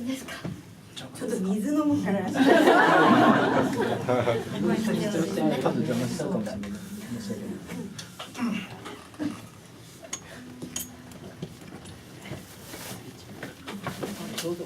ですか。ちょっと水飲むから。多分邪魔したかもしれない。申し訳ない。どうぞ。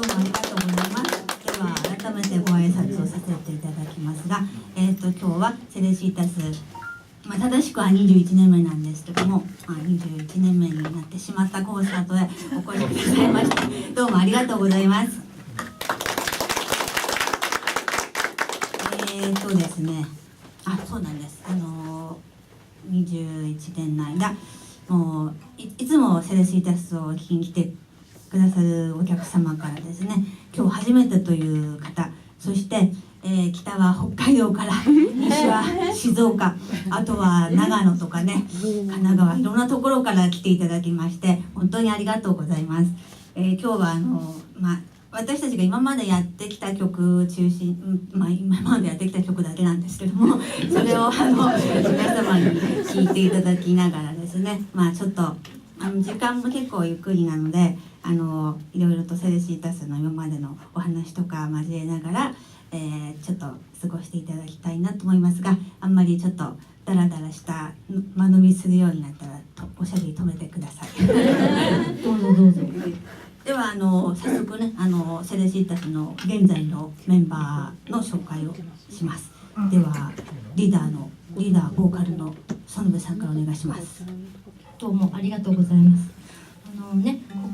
うもありがとうございます。では改めてご挨拶をさせていただきますが、今日はセレシータス、正しくは21年目なんですけども、21年目になってしまったコンサートへお越しくださいましてどうもありがとうございます。ですね、そうなんです。21年の間もう いつもセレシータスを聴きに来てくださるお客様からですね、今日初めてという方、そして、北は北海道から西は静岡、あとは長野とかね、神奈川、いろんなところから来ていただきまして本当にありがとうございます。今日は私たちが今までやってきた曲中心、今までやってきた曲だけなんですけども、それを皆様に聴いていただきながらですね、ちょっと時間も結構ゆっくりなのでいろいろとセレシータスの今までのお話とか交えながら、ちょっと過ごしていただきたいなと思いますが、あんまりちょっとダラダラした間延びするようになったらおしゃべり止めてください。どうぞどうぞ。では早速ねセレシータスの現在のメンバーの紹介をします。ではリーダーボーカルの園部さんからお願いします。どうもありがとうございます。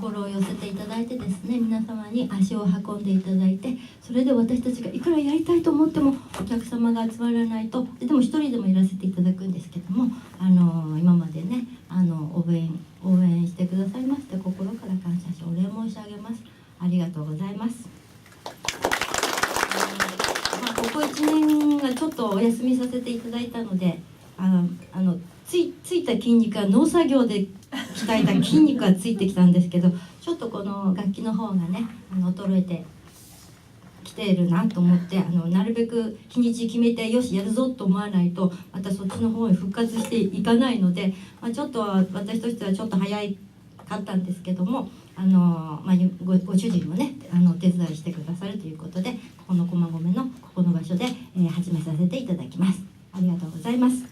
心を寄せていただいてですね、皆様に足を運んでいただいて、それで私たちがいくらやりたいと思ってもお客様が集まらないと、でも一人でもいらせていただくんですけども、今までね応援してくださいまして心から感謝しお礼申し上げます。ありがとうございます。ここ1年がちょっとお休みさせていただいたので、ついた筋肉は農作業で鍛えた筋肉がついてきたんですけど、ちょっとこの楽器の方がね衰えてきているなと思って、なるべく日にち決めてよしやるぞと思わないとまたそっちの方に復活していかないので、ちょっと私としてはちょっと早かったんですけども、ご主人もねお手伝いしてくださるということで、ここの駒込のここの場所で、始めさせていただきます。ありがとうございます。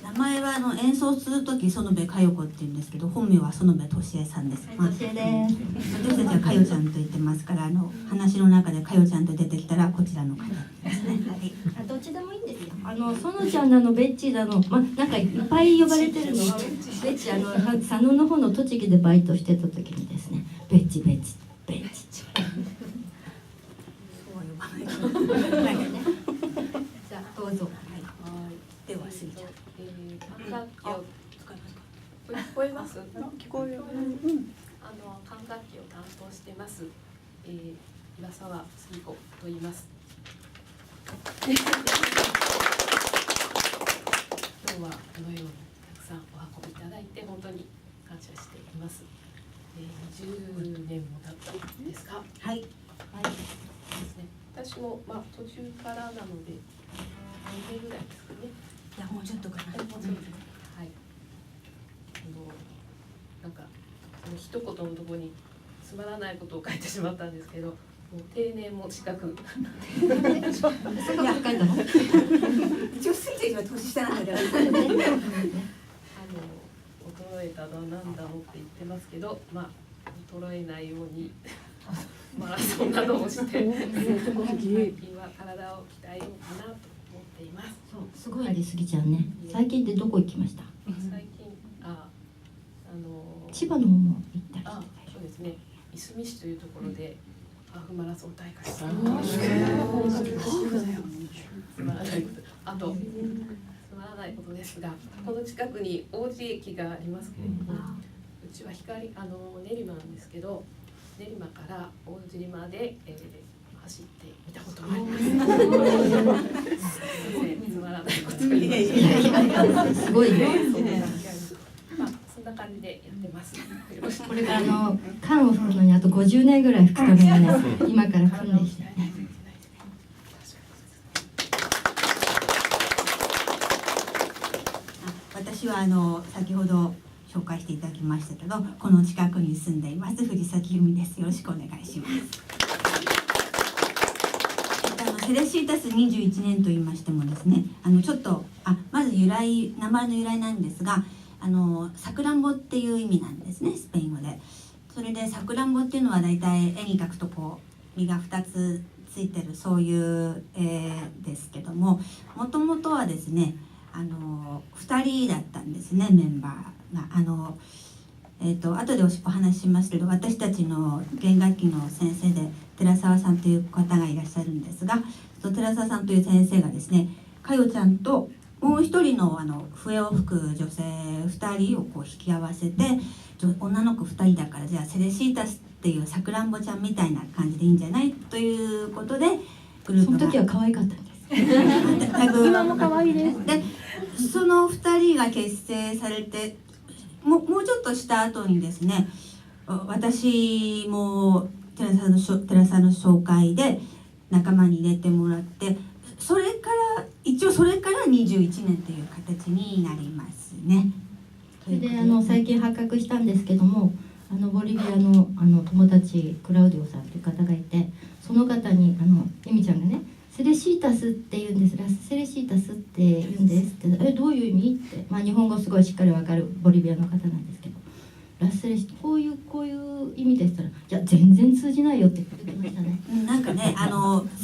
名前は演奏する時園部佳代子って言うんですけど、本名は園部俊恵さんです。俊恵です。私たちは佳代ちゃんと言ってますから、話の中で佳代ちゃんと出てきたらこちらの方ですね。どっちでもいいんですよ。園ちゃんなのベッチーなの、なんかいっぱい呼ばれてるのはベッチ、佐野の方の栃木でバイトしてた時にですね、ベッチベッチベッチ。そうは呼ばないからね。じゃあどうぞ。ではスギちゃん。管楽器を聞こえます？聞こえる。管楽器を担当してます。岩沢杉子と言います。今日はこのようにたくさんお運びいただいて本当に感謝しています。20年も経ったんですか？はい。ですね。私も途中からなので2年ぐらいですかね。いやもうちょっとかな。はい。なんか一言のところにつまらないことを書いてしまったんですけど、もう定年も近く。そんなこと書いたの？一応スギちゃんは年下なんだけど。衰えたのはなんだろうって言ってますけど、衰えないようにマラソンなどをして最近は体を鍛えようかなと思っています。そう、すごいですぎちゃんね。最近ってどこ行きました？最近千葉の方も行ったり。そうですね。いすみ市というところでハーフマラソン大会して、あとつまらないことですが、この近くに王子駅がありますけれども、うちは練馬なんですけど、練馬から王子まで、走ってみたことがあります。つまらないこと言います。すごいね。そんな感じでやってます。これから缶を吹くのにあと50年ぐらい吹くためにね、今から訓練してね。私は先ほど紹介していただきましたけど、この近くに住んでいます藤崎由美です。よろしくお願いします。セレシータス21年と言いましてもですね、ちょっとまず名前の由来なんですが、さくらんぼっていう意味なんですね、スペイン語で。それでさくらんぼっていうのはだいたい絵に描くとこう実が2つついてるそういう絵ですけども、もともとはですね2人だったんですね、メンバーが。後でお話ししますけど、私たちの弦楽器の先生で寺澤さんという方がいらっしゃるんですが、その寺澤さんという先生がですね、かよちゃんともう一人の笛を吹く女性2人をこう引き合わせて、女の子2人だからじゃあセレシータスっていうさくらんぼちゃんみたいな感じでいいんじゃないということでグルーそのプが時は可愛かったんです。だいぶ今も可愛いです。でその2人が結成されてもうちょっとした後にですね、私も寺さんの紹介で仲間に入れてもらって、それから21年という形になりますね。それで最近発覚したんですけども、ボリビアの友達クラウディオさんという方がいて、その方にエミちゃんがね「セレシータスって言うんです、ラスセレシータスって言うんです」って「どういう意味?」って、日本語すごいしっかりわかるボリビアの方なんですけど「ラスセレシこういう意味です」って言ったら「いや全然通じないよ」って言ってましたね。なんかね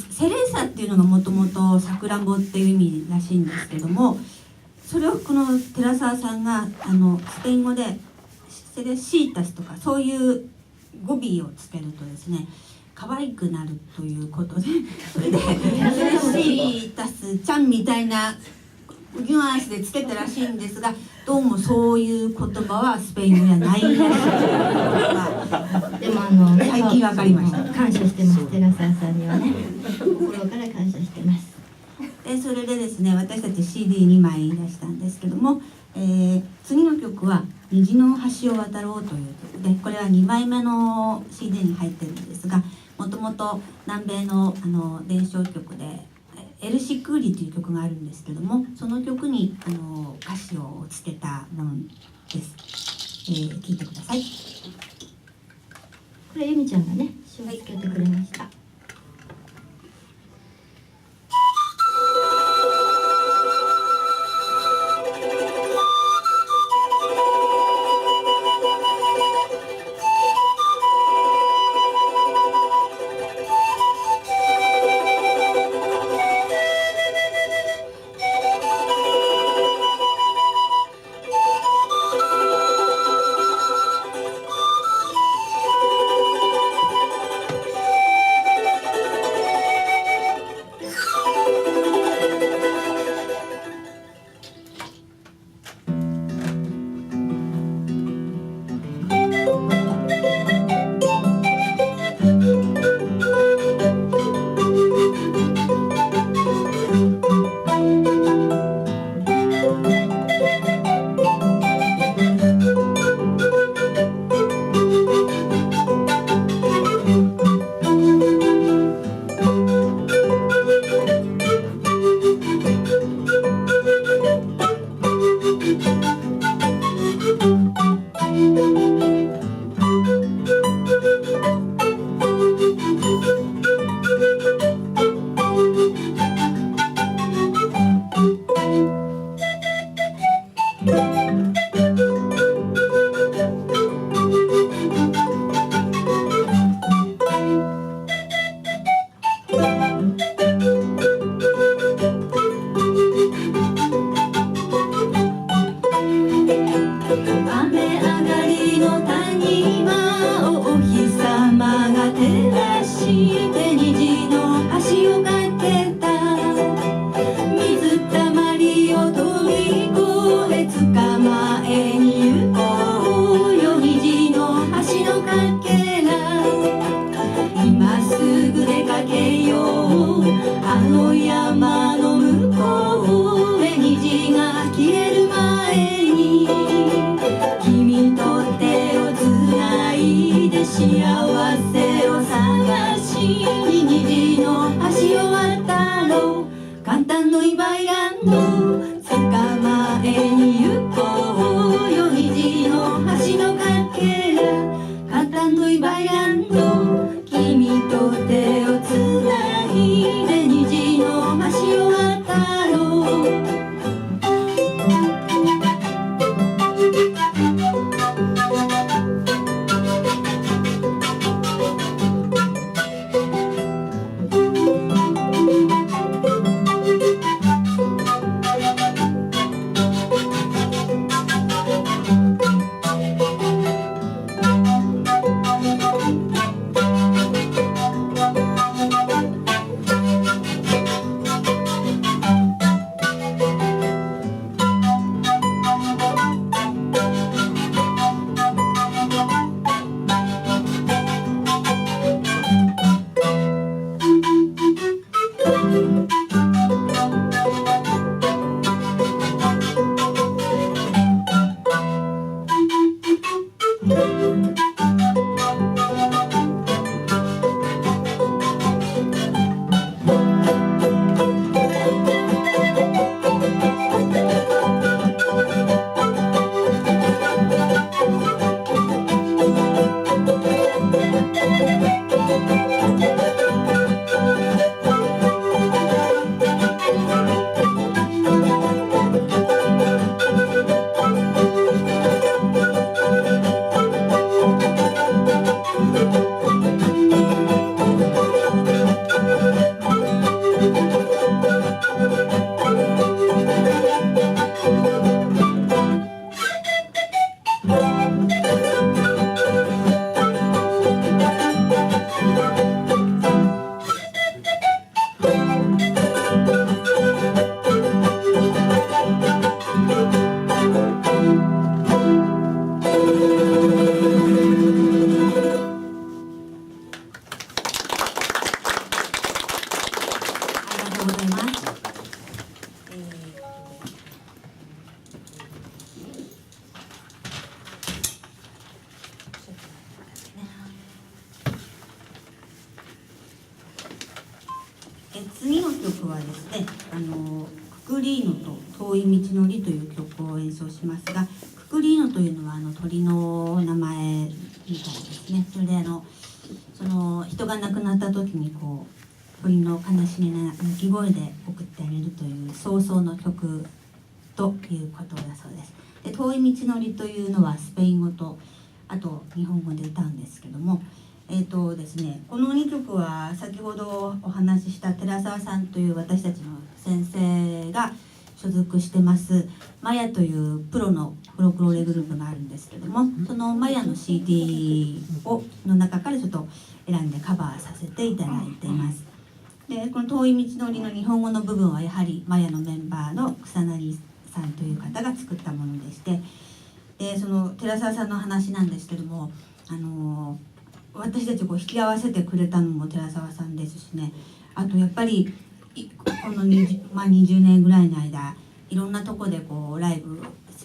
セレーサっていうのがもともとさくらんぼっていう意味らしいんですけども、それをこの寺澤さんがスペイン語でセレシータスとかそういう語尾をつけるとですね可愛くなるということで、それでセレシータスちゃんみたいなニュアンスでつけたらしいんですが、どうもそういう言葉はスペイン語にはないらしいでも最近わかりました。感謝してます、寺澤さんにはね心から感謝してます。でそれでですね、私たち CD2 枚出したんですけども、次の曲は「虹の橋を渡ろう」という曲で、これは2枚目の CD に入ってるんですが、もともと南米の伝承曲で「エルシクーリ」という曲があるんですけども、その曲に歌詞をつけたものです。聴いてください。これエミちゃんがね詞をつけてくれました。「ありがとうございます。次の曲はですね、ククリーノと遠い道のりという曲を演奏しますが、ククリーノというのは鳥の名前みたいですね。それでその人が亡くなった時にこう鳥の悲しみな鳴き声で送ってあげるという早々の曲ということだそうです。で、遠い道のりというのはスペイン語とあと日本語で歌うんですけども、ですね、この2曲は先ほどお話しした寺澤さんという私たちの先生が所属してますマヤというプロのフォロクローレグループがあるんですけども、そのマヤの CD の中からちょっと選んでカバーさせていただいています。で、この遠い道のりの日本語の部分はやはりマヤのメンバーの草薙さんという方が作ったものでして、でその寺澤さんの話なんですけども、私たちを引き合わせてくれたのも寺澤さんですしね、あとやっぱりこの20年ぐらいの間いろんなとこでこうライブ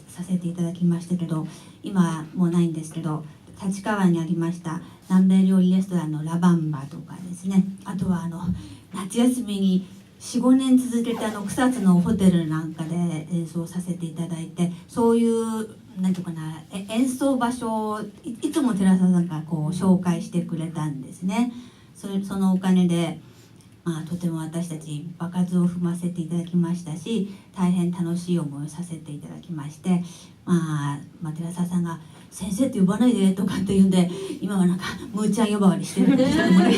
させていただきましたけど、今もうないんですけど、立川にありました南米料理レストランのラバンバとかですね、あとは夏休みに 4,5 年続けて草津のホテルなんかで演奏させていただいて、そういうなんていうかな、演奏場所をいつも寺澤さんがこう紹介してくれたんですね。そのお金で、とても私たち場数を踏ませていただきましたし、大変楽しい思いをさせていただきまして、寺澤さんが「先生って呼ばないで」とかって言うんで、今はなんかむーちゃん呼ばわりしてるんですけどもね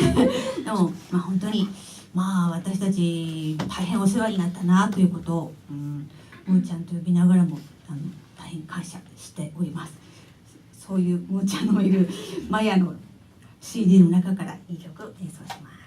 でも本当に私たち大変お世話になったなということを、むーちゃんと呼びながらも大変感謝しております。そういうむーちゃんのいるマヤの CD の中からいい曲演奏します。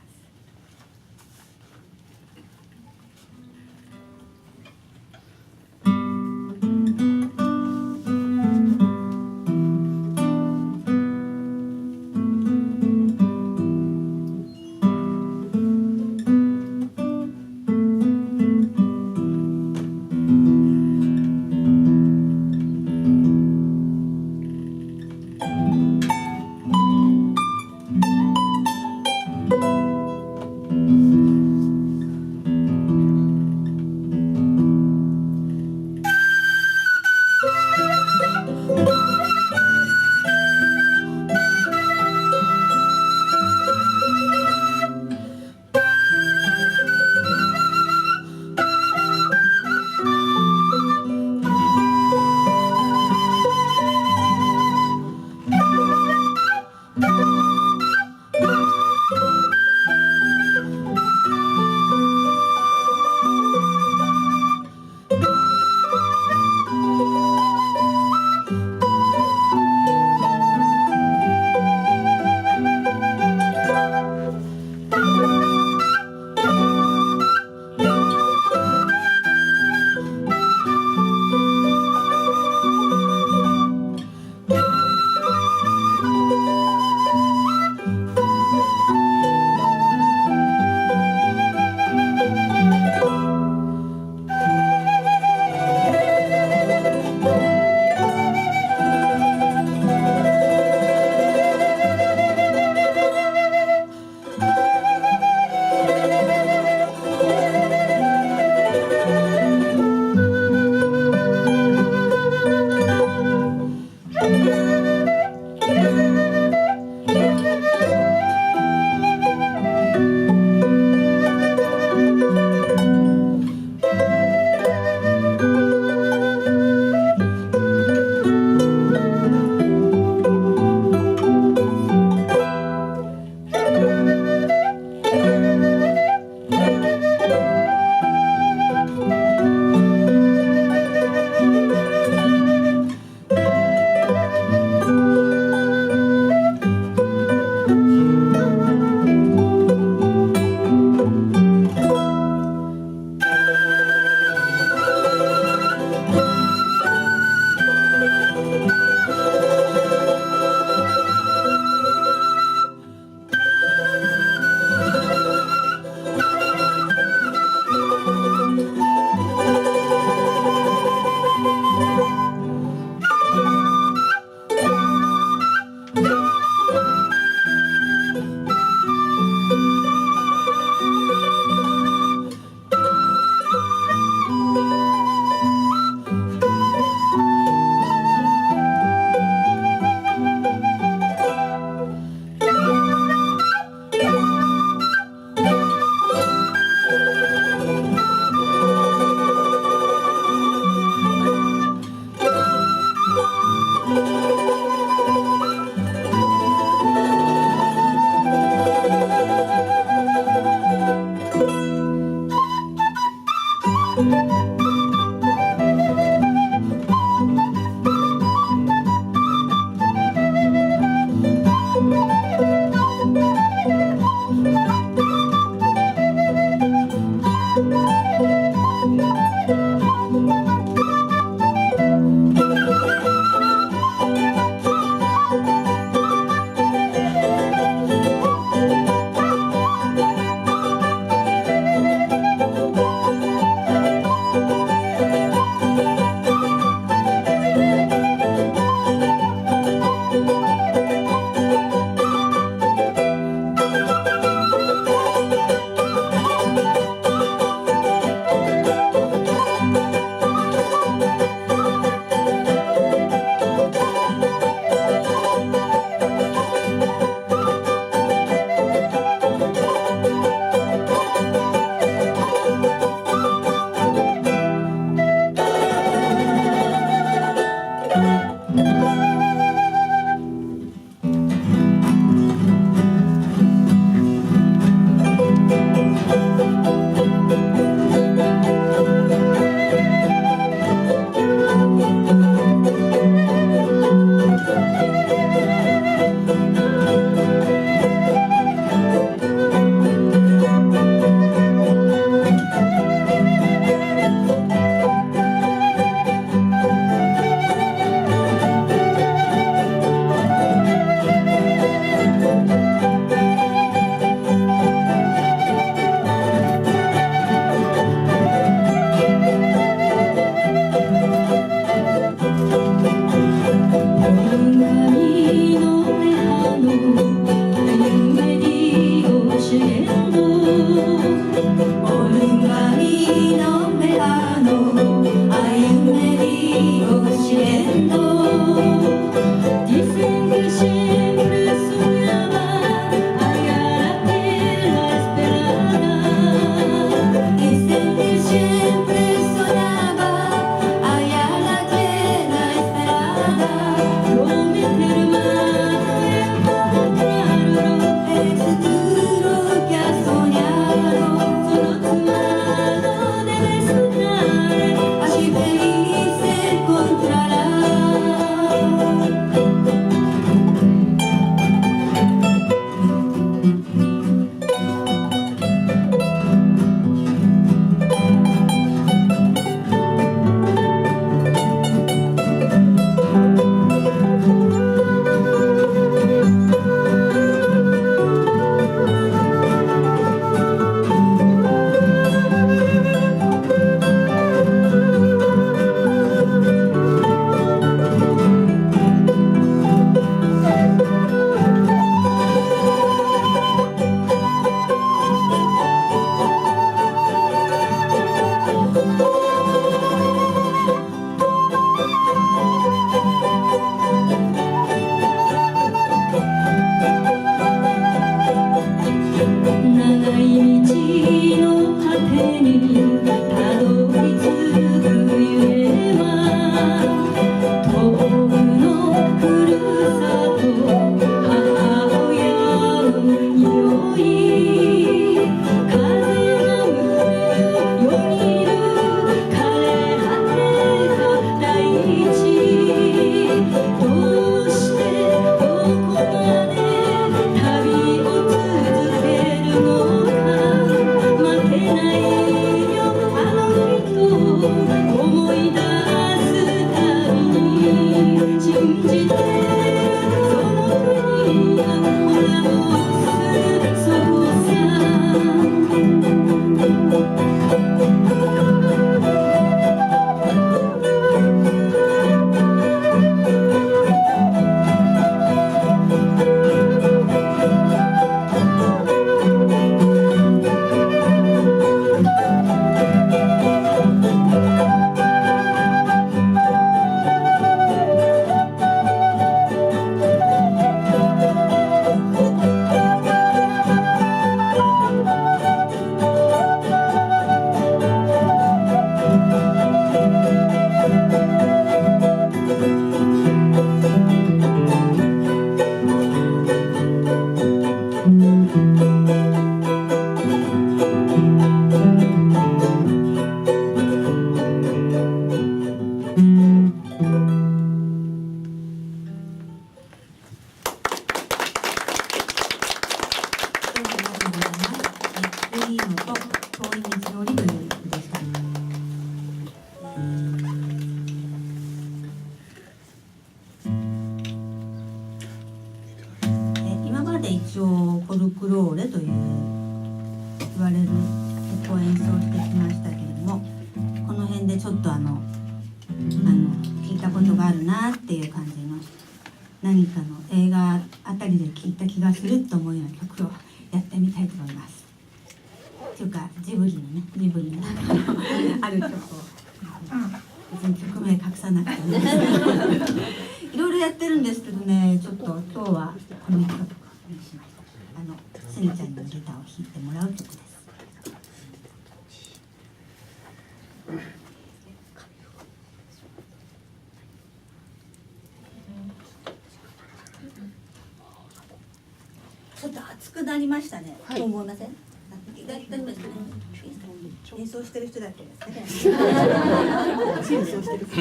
いいのと遠い道のりという曲でした。今まで一応フォルクローレという言われる曲を演奏してきましたけれども、この辺でちょっと聞いたことがあるなっていう感じの何かの映画あたりで聞いた気がすると思うような曲をやってみたいと思います。というかジブリの中のある曲を別に曲名隠さなくてもいろいろやってるんですけどね、ちょっと今日はこの一曲にしました。スニちゃんにギターを弾いてもらう曲です。ちょっと熱くなりましたね。と思いません？大丈夫ですかね。演奏してる人だけですね。演奏してる人。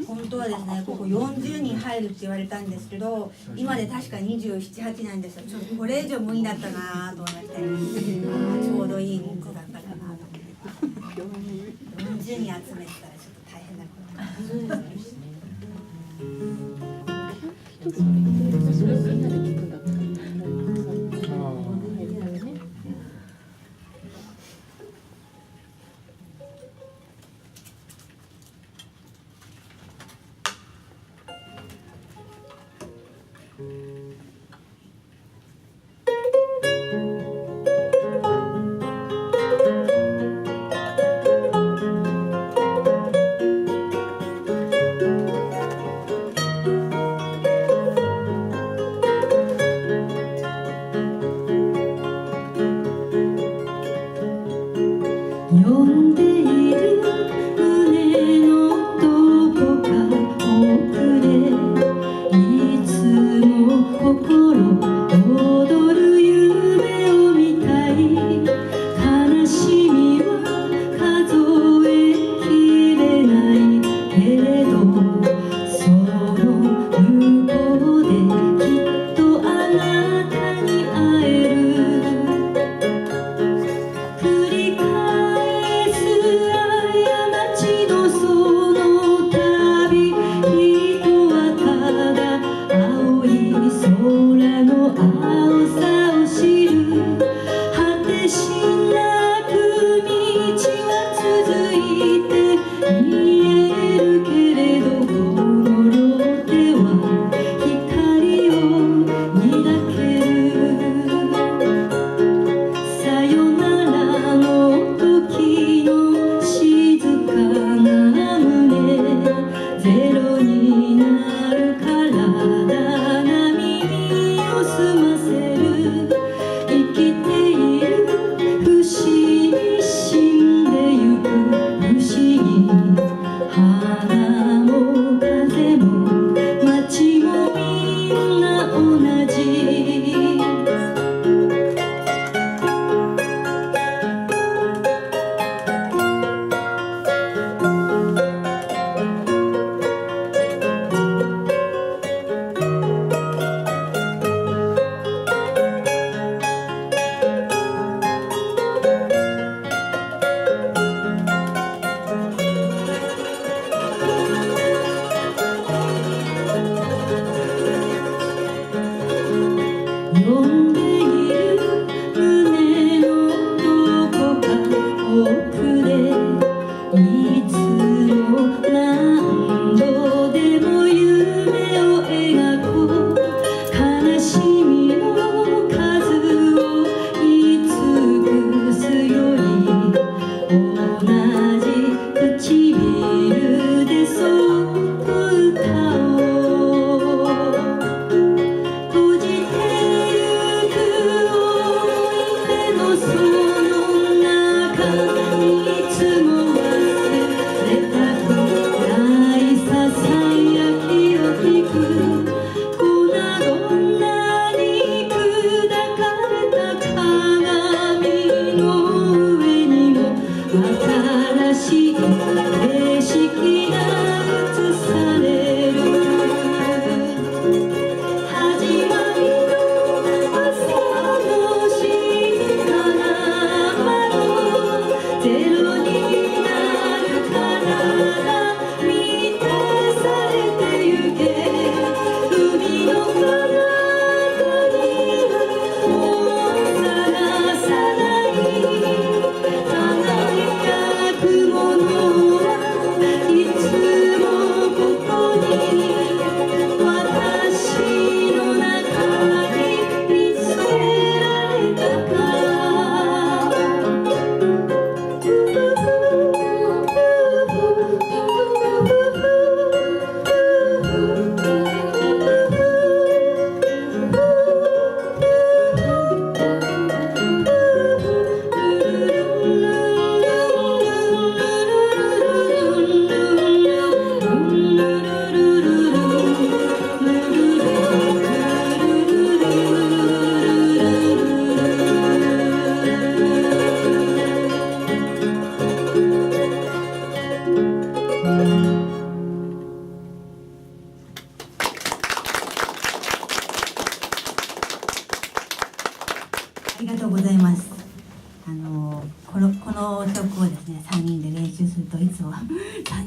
本当はですね、ここ40人入るって言われたんですけど、今で確か27、8なんですよ。ちょっとこれ以上無理だったなと思いまして、ちょうどいい人数だったかなと思って。40人集めてたらちょっと大変なことになります。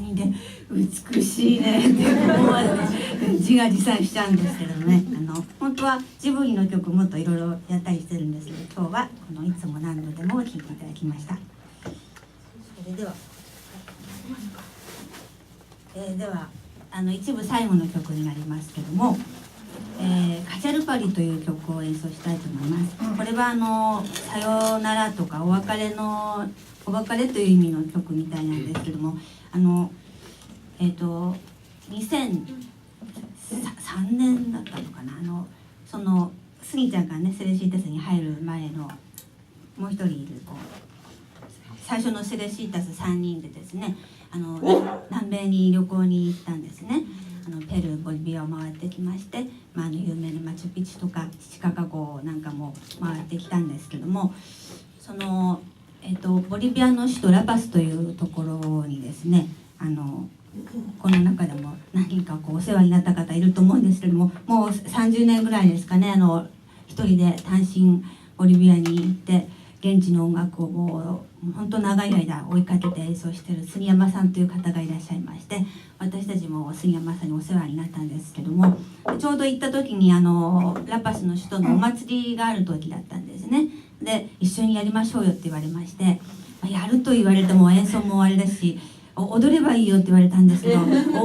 3人で美しいねって思わずね自画自賛しちゃうんですけどね、本当はジブリの曲もっといろいろやったりしてるんですけど、今日はこのいつも何度でも聴いていただきました。それでは、では一部最後の曲になりますけども、カチャルパリという曲を演奏したいと思います。これはさよならとかお別れという意味の曲みたいなんですけども、2003年だったのかな、そのスギちゃんがねセレシータスに入る前のもう一人いる最初のセレシータス3人でですね、南米に旅行に行ったんですね。ペルーボリビアを回ってきまして、有名なマチュピチュとかチカカ湖なんかも回ってきたんですけども、その、ボリビアの首都ラパスというところにですね、この中でも何人かお世話になった方いると思うんですけども、もう30年ぐらいですかね、一人で単身ボリビアに行って現地の音楽をもう本当長い間追いかけて演奏している杉山さんという方がいらっしゃいまして、私たちも杉山さんにお世話になったんですけども、ちょうど行った時にラパスの首都のお祭りがある時だったんですね。で一緒にやりましょうよって言われまして、やると言われても演奏もあれだし踊ればいいよって言われたんですけど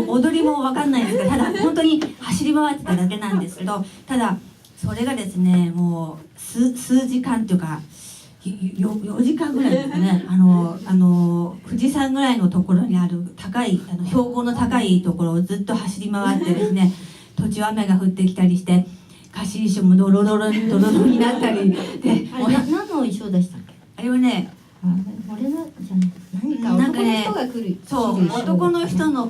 踊りも分かんないんですけど、ただ本当に走り回ってただけなんですけど、ただそれがですねもう数時間というか4時間ぐらいですね、富士山ぐらいのところにある高い標高の高いところをずっと走り回ってですね、途中雨が降ってきたりして貸し衣装もドロドロになったりで、あれ何の衣装でしたっけ？あれはね、俺のじゃ何か男の人が来る、そう男の人の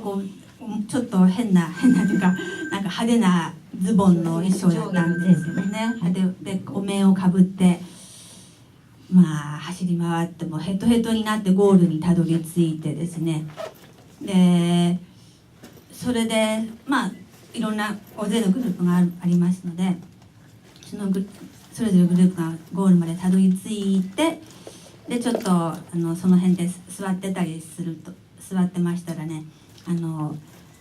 ちょっと変なというかなんか派手なズボンの衣装だったんですよね。でお面をかぶって走り回ってもヘトヘトになってゴールにたどり着いてですね、でそれでいろんな大勢のグループがありますので、それぞれグループがゴールまでたどり着いて、でちょっとその辺で座ってたりすると座ってましたらね、終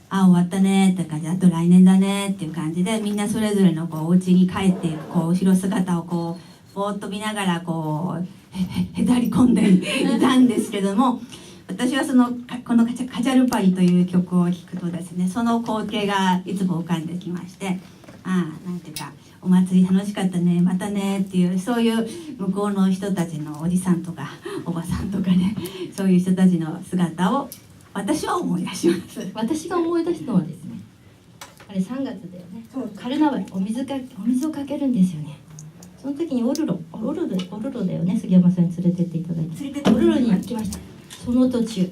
わったねって感じで、あと来年だねっていう感じでみんなそれぞれのお家に帰っていく後ろ姿をぼーっと見ながらへたり込んでいたんですけども、私はこのカチャルパリという曲を聴くとですね、その光景がいつも浮かんできまして、なんていうかお祭り楽しかったねまたねっていう、そういう向こうの人たちのおじさんとかおばさんとかね、そういう人たちの姿を私は思い出します。私が思い出すのはですね、あれ3月だよね、カルナバルお水をかけるんですよね。その時にオルロだよね、杉山さんに連れてっていただいて、オルロに行きました。その途中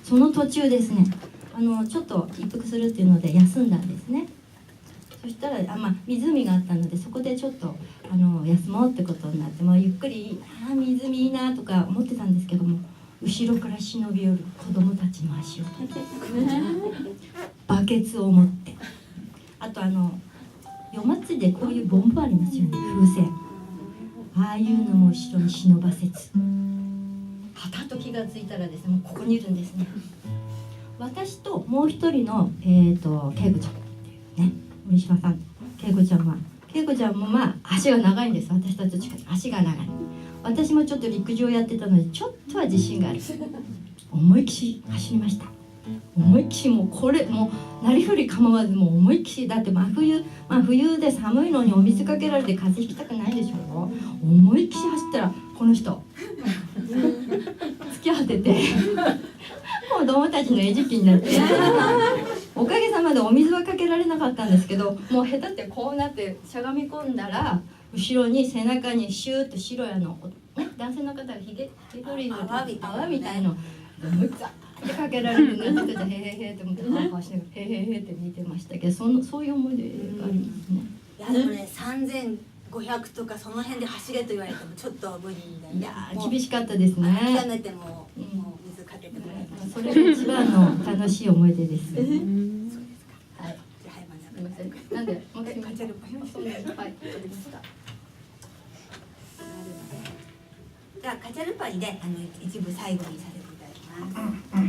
その途中ですね、ちょっと一服するっていうので休んだんですね。そしたら湖があったので、そこでちょっと休もうってことになって、ゆっくり湖いいなとか思ってたんですけども、後ろから忍び寄る子供たちの足を取ってバケツを持って、あと夜祭りでこういうボンボありますよね、風船、ああいうのも後ろに忍ばせず、はたと気がついたらですね、もうここにいるんですね。私ともう一人の恵子ちゃんっていうね、森島さん、恵子ちゃんも足が長いんです。私たちと近い足が長い。私もちょっと陸上やってたのでちょっとは自信がある。思いっきし走りました。思いっきしもうなりふり構わずもう思いっきし、だって冬で寒いのにお水かけられて風邪ひきたくないでしょ。思いっきし走ったらこの人突き当てて子供たちの餌食になっておかげさまでお水はかけられなかったんですけど、もう下手ってこうなってしゃがみ込んだら後ろに背中にシューッと白い男性の方がひげ取りの泡みたいのむっざってかけられて、なんてへへへって思ってハーハーしながらへへへって見てましたけど、そういう思い出がありますね。いやでもね、3500とかその辺で走れと言われてもちょっと無理だよね。いや厳しかったですね。諦めても水かけてもらいました。それが一番の楽しい思い出です。そうですか。はい。じゃあすみません。なんでカチャルパリ。そうです。はい。わかりました。じゃあカチャルパリで一部最後にさせていただきます。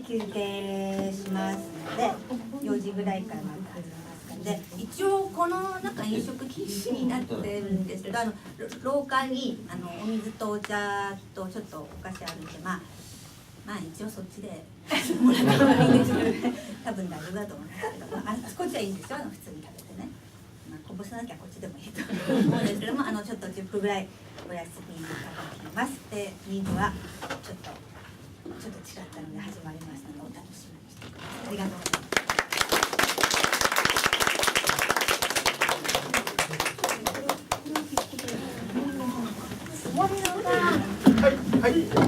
休憩しますので、4時ぐらいからまた始めますからで、一応この中飲食禁止になってるんですけど、廊下にお水とお茶とちょっとお菓子あるんで、まあ一応そっちでもらった方がいいんですけどね、多分大丈夫だと思うんですけど、こっちはいいんですよ、普通に食べてね。こぼさなきゃこっちでもいいと思うんですけども、ちょっと10分ぐらいお休みいただきます。で、2部はちょっと違ったので始まりますので、お楽しみにしてください。ありがとうございます。終わりのか。はい。